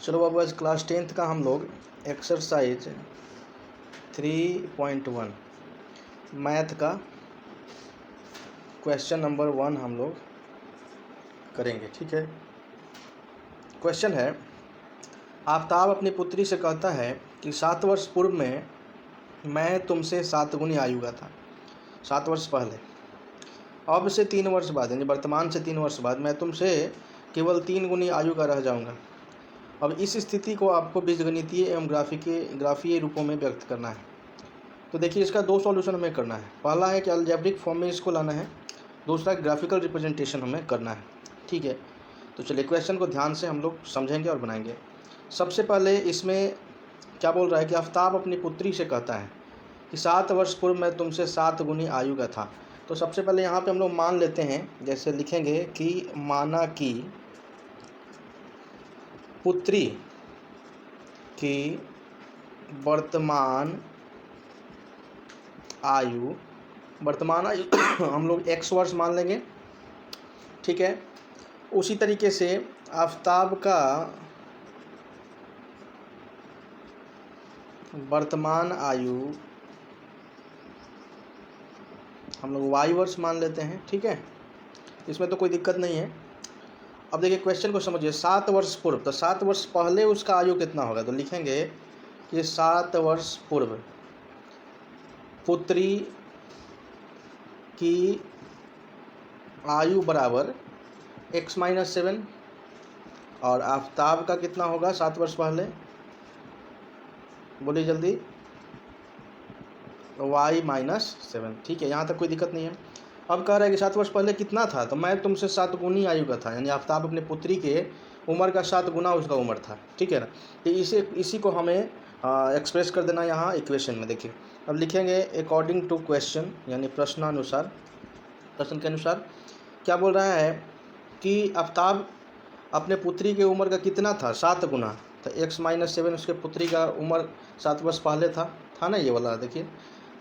चलो बाबू आज class 10th का हम लोग एक्सरसाइज 3.1 मैथ का क्वेश्चन नंबर 1 हम लोग करेंगे। ठीक है। क्वेश्चन है, आफताब अपनी पुत्री से कहता है कि 7 वर्ष पूर्व में मैं तुमसे 7 गुनी आयु का था। 7 वर्ष पहले, अब से 3 वर्ष बाद यानी वर्तमान से 3 वर्ष बाद मैं तुमसे केवल 3 गुनी आयु का रह जाऊंगा। अब इस स्थिति को आपको बीजगणितीय एवं ग्राफीय रूपों में व्यक्त करना है। तो देखिए, इसका 2 सॉल्यूशन हमें करना है। पहला है कि अलजेब्रिक फॉर्म में इसको लाना है, दूसरा ग्राफिकल रिप्रेजेंटेशन हमें करना है। ठीक है। तो चलिए क्वेश्चन को ध्यान से हम लोग समझेंगे और बनाएंगे। सबसे पहले इसमें क्या बोल रहा है कि आफताब अपनी पुत्री से कहता है कि 7 वर्ष पूर्व मैं तुमसे 7 गुनी आयु का था। तो सबसे पहले यहाँ पे हम लोग मान लेते हैं, जैसे लिखेंगे कि माना कि पुत्री की वर्तमान आयु हम लोग x वर्ष मान लेंगे। ठीक है। उसी तरीके से आफताब का वर्तमान आयु हम लोग y वर्ष मान लेते हैं। ठीक है, इसमें तो कोई दिक्कत नहीं है। अब देखिए क्वेश्चन को समझिए। 7 वर्ष पूर्व, तो 7 वर्ष पहले उसका आयु कितना होगा? तो लिखेंगे कि 7 वर्ष पूर्व पुत्री की आयु बराबर x-7 और आफताब का कितना होगा 7 वर्ष पहले? बोलिए जल्दी। y-7। ठीक है, यहाँ तक कोई दिक्कत नहीं है। अब कह रहा है कि 7 वर्ष पहले कितना था? तो मैं तुमसे 7 गुनी आयु का था, यानी आफताब अपने पुत्री के उम्र का 7 गुना उसका उम्र था। ठीक है ना। तो इसी को हमें एक्सप्रेस कर देना यहाँ इक्वेशन में। देखिए अब लिखेंगे अकॉर्डिंग टू क्वेश्चन, यानी प्रश्नानुसार, प्रश्न के अनुसार क्या बोल रहा है कि आफताब अपने पुत्री के उम्र का कितना था? 7 गुना। तो x-7 उसके पुत्री का उम्र 7 वर्ष पहले था ना, ये वाला देखिए।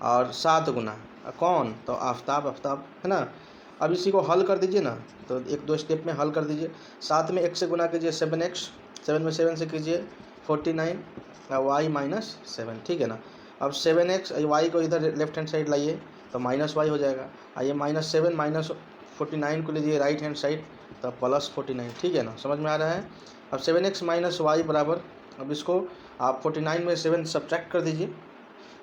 और 7 गुना कौन? तो आफताब है ना। अब इसी को हल कर दीजिए ना, तो 1-2 स्टेप में हल कर दीजिए। 7 में x से गुना कीजिए 7x, 7 में 7 से कीजिए 49 y-7। ठीक है ना। अब 7x y को इधर लेफ्ट हैंड साइड लाइए तो -y हो जाएगा। आइए -7 -49 को लीजिए राइट हैंड साइड तो +49। ठीक है ना, समझ में आ रहा है। अब 7x - y बराबर, अब इसको आप 49 में 7 सब्ट्रैक्ट कर दीजिए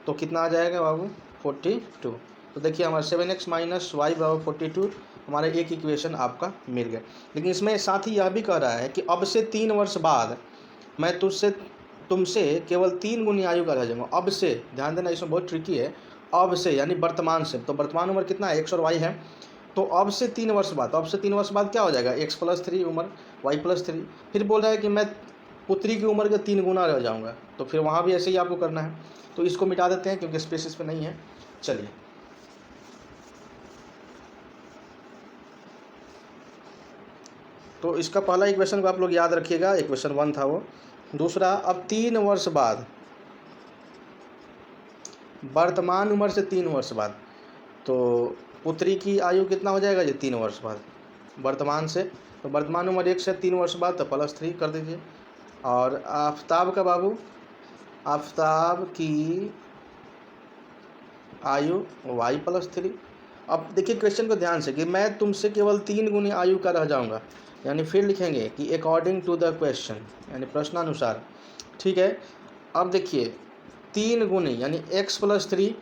तो कितना आ जाएगा बाबू? 42। तो देखिए हमारा 7x - y बराबर 42, हमारा एक इक्वेशन आपका मिल गया। लेकिन इसमें साथ ही यह भी कह रहा है कि अब से 3 वर्ष बाद मैं तुमसे केवल 3 गुनी आयु का रह जाऊँगा। अब से, ध्यान देना, इसमें बहुत ट्रिकी है। अब से यानी वर्तमान से, तो वर्तमान उम्र कितना है? x और y है। तो अब से 3 वर्ष बाद, तो अब से 3 वर्ष बाद क्या हो जाएगा? x + 3 उम्र, y + 3। फिर बोल रहा है कि मैं पुत्री की उम्र के 3 गुना रह जाऊँगा। तो फिर वहाँ भी ऐसे ही आपको करना है। तो इसको मिटा देते हैं क्योंकि स्पेस इस पे नहीं है। चलिए तो इसका पहला इक्वेशन को आप लोग याद रखिएगा, इक्वेशन 1 था वो। दूसरा, अब 3 वर्ष बाद, वर्तमान उम्र से 3 वर्ष बाद, तो पुत्री की आयु कितना हो जाएगा? ये 3 वर्ष बाद वर्तमान से, तो वर्तमान उम्र 1 से 3 वर्ष बाद तो +3 कर दीजिए। और आफताब का बाबू, आफताब की आयु y + 3। अब देखिए क्वेश्चन को ध्यान से कि मैं तुमसे केवल 3 गुनी आयु का रह जाऊंगा, यानी फिर लिखेंगे कि अकॉर्डिंग टू द क्वेश्चन, यानी प्रश्नानुसार। ठीक है। अब देखिए 3 गुनी यानी x + 3,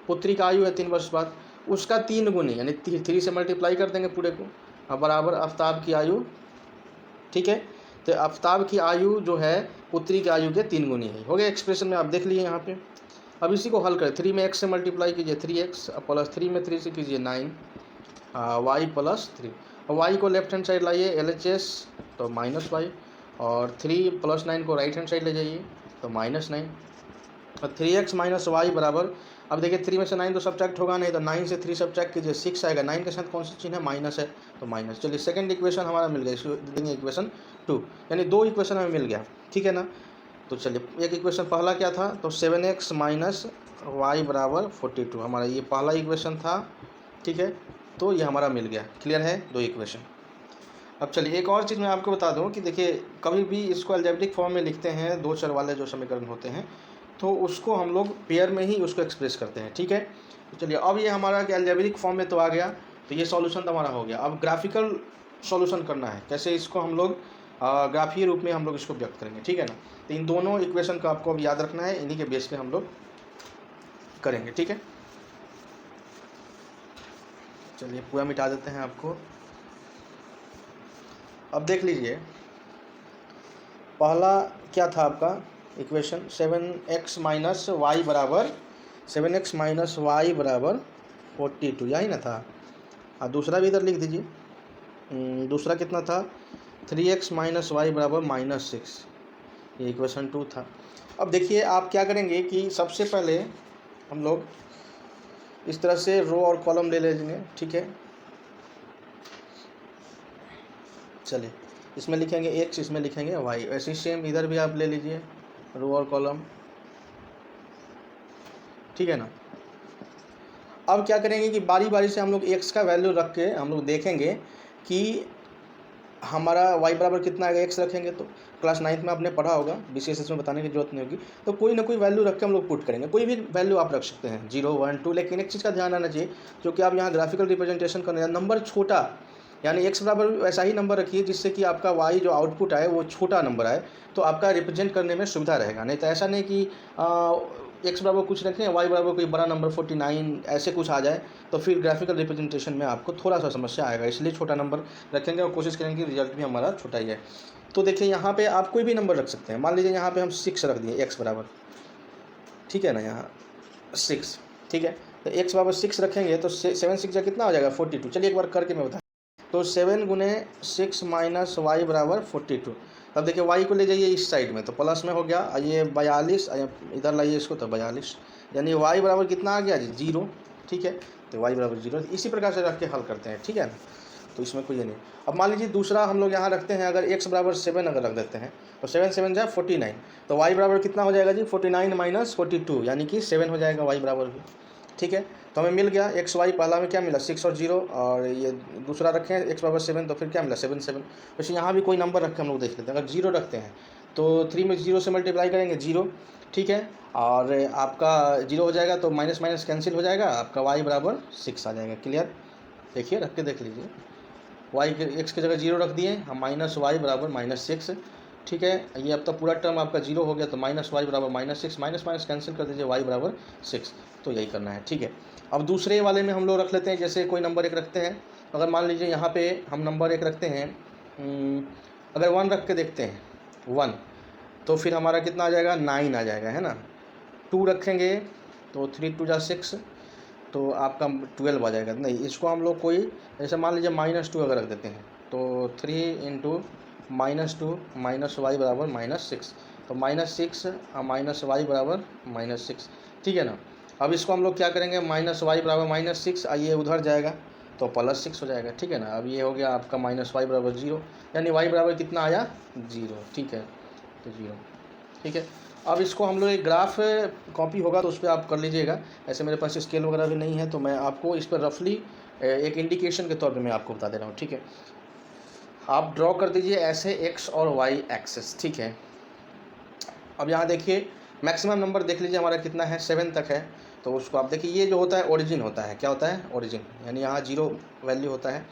पुत्री का आयु है 3 वर्ष बाद, उसका 3 गुनी यानी 3 से मल्टीप्लाई कर देंगे पूरे को, अब बराबर आफताब की आयु। ठीक है। तो आफताब की आयु जो है पुत्री की आयु के 3 गुनी है। हो गया एक्सप्रेशन में, आप देख लीजिए यहाँ पे। अब इसी को हल करें। 3 में x से मल्टीप्लाई कीजिए 3x, +3 में 3 से कीजिए 9, y + 3। और y को लेफ्ट हैंड साइड लाइए LHS तो -y, और 3 + 9 को राइट हैंड साइड ले जाइए तो -9। और 3x - y बराबर, अब देखिए 3 में से 9 तो सब्ट्रैक्ट होगा नहीं, तो 9 से 3 सब्ट्रैक्ट कीजिए 6 आएगा। 9 के साथ कौन सा चिन्ह है? माइनस है, तो माइनस। चलिए सेकंड इक्वेशन हमारा मिल गया, इसको देंगे इक्वेशन 2, यानी 2 इक्वेशन हमें मिल गया। ठीक है ना। तो चलिए एक इक्वेशन पहला क्या था? तो 7x - y बराबर 42, हमारा ये पहला इक्वेशन था। ठीक है, तो ये हमारा मिल गया। क्लियर है? 2 इक्वेशन। अब चलिए एक और चीज़ मैं आपको बता दूं कि देखिए कभी भी इसको अलजेब्रिक फॉर्म में लिखते हैं, दो चर वाले जो समीकरण होते हैं, तो उसको हम लोग पेयर में ही उसको एक्सप्रेस करते हैं, ठीक है। तो चलिए अब ये हमारा कि अलजेब्रिक फॉर्म में तो आ गया, तो ये सॉल्यूशन तो हमारा हो गया। अब ग्राफिकल सॉल्यूशन करना है, कैसे इसको हम लोग ग्राफीय रूप में हम लोग इसको व्यक्त करेंगे, ठीक है ना। तो इन दोनों इक्वेशन को आपको अब याद रखना है, इन्हीं के बेस पे हम लोग करेंगे, ठीक है। चलिए पूरा मिटा देते हैं आपको। अब देख लीजिए पहला क्या था आपका इक्वेशन, 7x माइनस वाई बराबर 7x माइनस वाई बराबर 42, यही ना था। और दूसरा भी इधर लिख दीजिए, दूसरा कितना था, 3x माइनस वाई बराबर -6, ये इक्वेशन 2 था। अब देखिए आप क्या करेंगे कि सबसे पहले हम लोग इस तरह से रो और कॉलम ले लेंगे, ठीक है। चलिए इसमें लिखेंगे x, इसमें लिखेंगे y, ऐसे ही सेम इधर भी आप ले लीजिए रो और कॉलम, ठीक है ना। अब क्या करेंगे कि बारी बारी से हम लोग x का वैल्यू रख के हम लोग देखेंगे कि हमारा y बराबर कितना आएगा। x रखेंगे तो क्लास 9th में आपने पढ़ा होगा, विशेष इसमें बताने की जरूरत नहीं होगी। तो कोई ना कोई वैल्यू रख के हम लोग पुट करेंगे, कोई भी वैल्यू आप रख सकते हैं, 0 1 2, लेकिन एक चीज़ का ध्यान आना चाहिए, क्योंकि आप यहाँ ग्राफिकल रिप्रेजेंटेशन करने नंबर छोटा, यानी x बराबर वैसा ही नंबर रखिए जिससे कि आपका y जो आउटपुट आए वो छोटा नंबर आए, तो आपका रिप्रेजेंट करने में सुविधा रहेगा। नहीं तो ऐसा नहीं कि x बराबर कुछ रखें, y बराबर कोई बड़ा नंबर 49 ऐसे कुछ आ जाए, तो फिर ग्राफिकल रिप्रेजेंटेशन में आपको थोड़ा सा समस्या आएगा। इसलिए छोटा नंबर रखेंगे और कोशिश करेंगे कि रिजल्ट भी हमारा छोटा ही है। तो देखिए यहाँ पे आप कोई भी नंबर रख सकते हैं, मान लीजिए यहाँ पे हम 6 रख दिए x बराबर, ठीक है ना, यहाँ 6, ठीक है। तो x बराबर 6 रखेंगे तो 7 6 कितना हो जाएगा 42। चलिए एक बार करके मैं बता, तो 7 गुने 6 माइनस वाई बराबर 42। अब देखिए y को ले जाइए इस साइड में तो प्लस में हो गया, ये 42, इधर लाइए इसको तो 42, यानी y बराबर कितना आ गया जी 0, ठीक है। तो y बराबर 0 इसी प्रकार से रख के हल करते हैं, ठीक है ना। तो इसमें कोई ये नहीं। अब मान लीजिए दूसरा हम लोग यहाँ रखते हैं, अगर x बराबर 7 अगर रख देते हैं तो 7 7 जाए 49, तो y बराबर कितना हो जाएगा जी 49 माइनस 42, यानी कि 7 हो जाएगा y बराबर भी, ठीक है। तो हमें मिल गया एक्स वाई, पहला में क्या मिला 6 और 0, और ये दूसरा रखें x बराबर 7, तो फिर क्या मिला 7 7। वैसे यहाँ भी कोई नंबर रख के हम लोग देख लेते हैं, अगर 0 रखते हैं तो 3 में 0 से मल्टीप्लाई करेंगे 0, ठीक है। और आपका 0 हो जाएगा तो माइनस माइनस कैंसिल हो जाएगा, आपका y बराबर 6 आ जाएगा। क्लियर, देखिए रख के देख लीजिए, y के x की जगह 0 रख दिए हम, माइनस वाई बराबर -6, ठीक है। ये अब तो पूरा टर्म आपका 0 हो गया, तो माइनस वाई बराबर -6, माइनस माइनस कैंसिल कर दीजिए, y बराबर 6, तो यही करना है, ठीक है। अब दूसरे वाले में हम लोग रख लेते हैं, जैसे कोई नंबर 1 रखते हैं, अगर मान लीजिए यहाँ पे हम नंबर 1 रखते हैं, अगर 1 रख के देखते हैं 1, तो फिर हमारा कितना आ जाएगा 9 आ जाएगा, है ना। 2 रखेंगे तो 3 2 जा 6, तो आपका 12 आ जाएगा। नहीं, इसको हम लोग कोई जैसे मान लीजिए -2 अगर रख देते हैं, तो 3 इंटू -2 माइनस वाई बराबर -6, तो -6 माइनस वाई बराबर -6, ठीक है ना। अब इसको हम लोग क्या करेंगे, माइनस वाई बराबर -6, ये उधर जाएगा तो +6 हो जाएगा, ठीक है ना। अब ये हो गया आपका माइनस वाई बराबर 0, यानी वाई बराबर कितना आया 0, ठीक है, तो 0, ठीक है। अब इसको हम लोग एक ग्राफ कॉपी होगा तो उस पर आप कर लीजिएगा, ऐसे मेरे पास स्केल वगैरह भी नहीं है, तो मैं आपको इस पर रफली एक इंडिकेशन के तौर पे मैं आपको बता दे रहा हूँ, ठीक है। आप ड्रॉ कर दीजिए ऐसे x और y एक्सेस, ठीक है। अब यहाँ देखिए मैक्सिमम नंबर देख लीजिए हमारा कितना है, 7 तक है, तो उसको आप देखिए, ये जो होता है ओरिजिन होता है, क्या होता है ओरिजिन, यानी यहाँ 0 वैल्यू होता है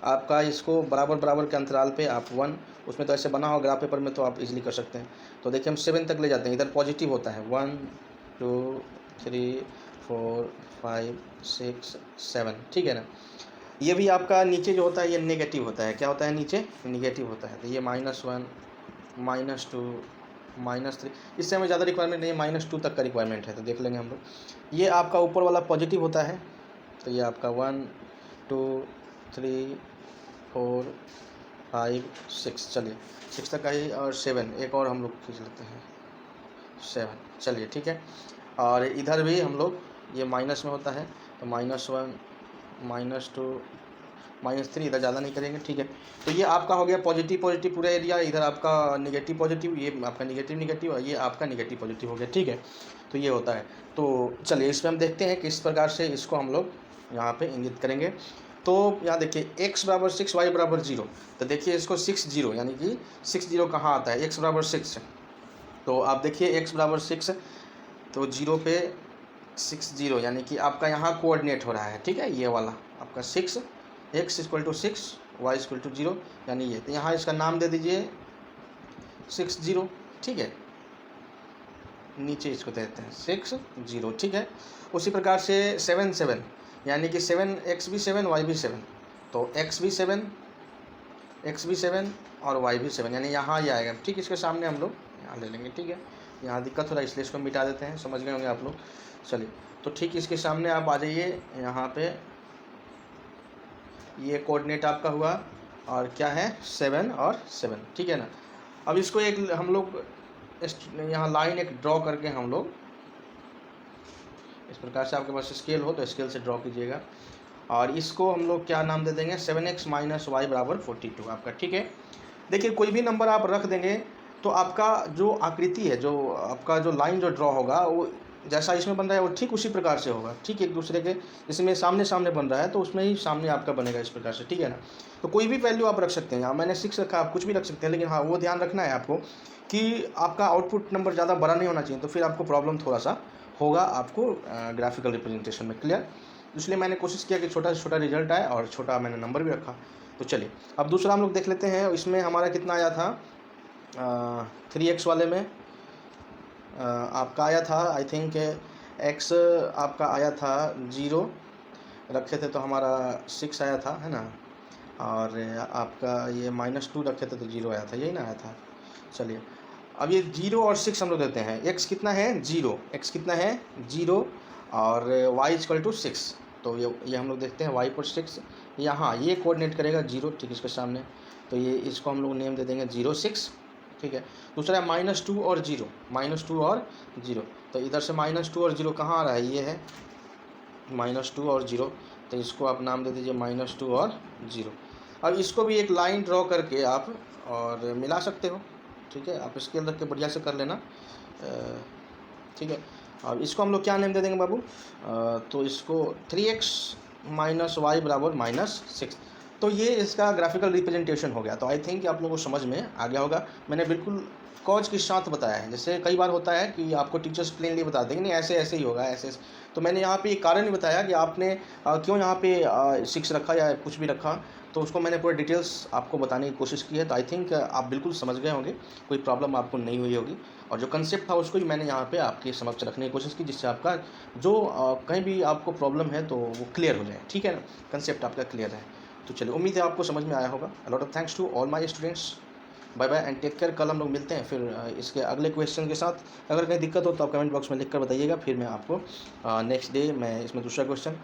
आपका। इसको बराबर बराबर के अंतराल पे आप 1, उसमें तो ऐसे बना हो ग्राफ पेपर में, तो आप इजीली कर सकते हैं। तो देखिए हम 7 तक ले जाते हैं, इधर पॉजिटिव होता है 1 2 3 4 5 6 7, ठीक है ना। ये भी आपका नीचे जो होता है ये नेगेटिव होता है, क्या होता है नीचे नेगेटिव होता है, तो ये -1 -2 -3, इससे हमें ज़्यादा रिक्वायरमेंट नहीं है, -2 तक का रिक्वायरमेंट है, तो देख लेंगे हम लोग। ये आपका ऊपर वाला पॉजिटिव होता है, तो ये आपका 1 2 3 4 5 6, चलिए 6 तक का ही, और 7 एक और हम लोग खींच लेते हैं 7, चलिए ठीक है। और इधर भी हम लोग ये माइनस में होता है, तो -1 -2 -3, इधर ज़्यादा नहीं करेंगे, ठीक है। तो ये आपका हो गया पॉजिटिव पॉजिटिव पूरा एरिया, इधर आपका नेगेटिव पॉजिटिव, ये आपका नेगेटिव नेगेटिव, और ये आपका नेगेटिव पॉजिटिव हो गया, ठीक है। तो ये होता है। तो चलिए इसमें हम देखते हैं किस प्रकार से इसको हम लोग यहाँ पे इंगित करेंगे। तो यहाँ देखिए x बराबर 6, y बराबर 0, तो देखिए इसको 6 0 यानी कि 6 0 कहाँ आता है, x बराबर 6, तो आप देखिए x बराबर 6 तो 0 पे 6 0 यानी कि आपका यहाँ कोऑर्डिनेट हो रहा है, ठीक है, ये वाला आपका 6, x equal to 6, y equal to 0 यानी ये, तो यहाँ इसका नाम दे दीजिए 6 0, ठीक है, नीचे इसको देते हैं 6 0, ठीक है। उसी प्रकार से 7 7 यानी कि 7 x भी 7 y भी 7, तो x भी 7 और y भी 7 यानी यहाँ ही आएगा, ठीक, इसके सामने हम लोग यहाँ ले लेंगे, ठीक है, यहाँ दिक्कत हो रहा है इसलिए इसको मिटा देते हैं, समझ गए होंगे आप लोग। चलिए, तो ठीक इसके सामने आप आ जाइए, यहाँ पे ये कोऑर्डिनेट आपका हुआ और क्या है 7 और 7, ठीक है ना। अब इसको एक हम लोग यहाँ लाइन एक ड्रॉ करके हम लोग इस प्रकार से, आपके पास स्केल हो तो स्केल से ड्रॉ कीजिएगा, और इसको हम लोग क्या नाम दे देंगे 7x माइनस वाई बराबर 42 आपका, ठीक है। देखिए कोई भी नंबर आप रख देंगे तो आपका जो आकृति है, जो आपका जो लाइन जो ड्रॉ होगा वो जैसा इसमें बन रहा है वो ठीक उसी प्रकार से होगा, ठीक, एक दूसरे के, इसमें सामने सामने बन रहा है तो उसमें ही सामने आपका बनेगा इस प्रकार से, ठीक है ना। तो कोई भी वैल्यू आप रख सकते हैं, यहाँ मैंने 6 रखा, आप कुछ भी रख सकते हैं, लेकिन हाँ वो ध्यान रखना है आपको कि आपका आउटपुट नंबर ज़्यादा बड़ा नहीं होना चाहिए, तो फिर आपको प्रॉब्लम थोड़ा सा होगा आपको ग्राफिकल रिप्रेजेंटेशन में, क्लियर। इसलिए मैंने कोशिश किया कि छोटा से छोटा रिजल्ट आए और छोटा मैंने नंबर भी रखा। तो चलिए अब दूसरा हम लोग देख लेते हैं, इसमें हमारा कितना आया था 3x वाले में आपका आया था आई थिंक x आपका आया था 0 रखे थे तो हमारा 6 आया था, है ना, और आपका ये -2 रखे थे तो 0 आया था, यही ना आया था। चलिए अब ये 0 और 6 हम लोग देते हैं, x कितना है 0, x कितना है 0 और y इक्वल टू 6, तो ये हम लोग देखते हैं y पर 6, यहाँ ये कोऑर्डिनेट करेगा 0, ठीक, इसके सामने, तो ये इसको हम लोग नेम दे देंगे 0 6, ठीक है। दूसरा है -2 और 0, -2 और 0, तो इधर से -2 और 0 कहाँ आ रहा है, ये है -2 और 0, तो इसको आप नाम दे दीजिए -2 और 0। अब इसको भी एक लाइन ड्रॉ करके आप और मिला सकते हो, ठीक है, आप स्केल रख के बढ़िया से कर लेना, ठीक है। और इसको हम लोग क्या नेम दे देंगे बाबू, तो इसको 3x माइनस वाई बराबर -6, तो ये इसका ग्राफिकल रिप्रेजेंटेशन हो गया। तो आई थिंक आप लोगों को समझ में आ गया होगा, मैंने बिल्कुल कॉज के साथ बताया है, जैसे कई बार होता है कि आपको टीचर्स प्लेनली बता देंगे नहीं ऐसे ऐसे ही होगा ऐसे, तो मैंने यहाँ पे एक कारण ही बताया कि आपने क्यों यहाँ पे 6 रखा या कुछ भी रखा, तो उसको मैंने पूरे डिटेल्स आपको बताने की कोशिश की है। तो आई थिंक आप बिल्कुल समझ गए होंगे, कोई प्रॉब्लम आपको नहीं हुई होगी, और जो कंसेप्ट था उसको ही मैंने यहाँ पे आपके समक्ष रखने की कोशिश की, जिससे आपका जो कहीं भी आपको प्रॉब्लम है तो वो क्लियर हो जाए, ठीक है ना, कंसेप्ट आपका क्लियर है। तो चलिए उम्मीद है आपको समझ में आया होगा। A lot of thanks to all my students, bye bye and take care. कल हम लोग मिलते हैं फिर इसके अगले क्वेश्चन के साथ। अगर कहीं दिक्कत हो तो आप कमेंट बॉक्स में लिख कर बताइएगा, फिर मैं आपको नेक्स्ट डे मैं इसमें दूसरा क्वेश्चन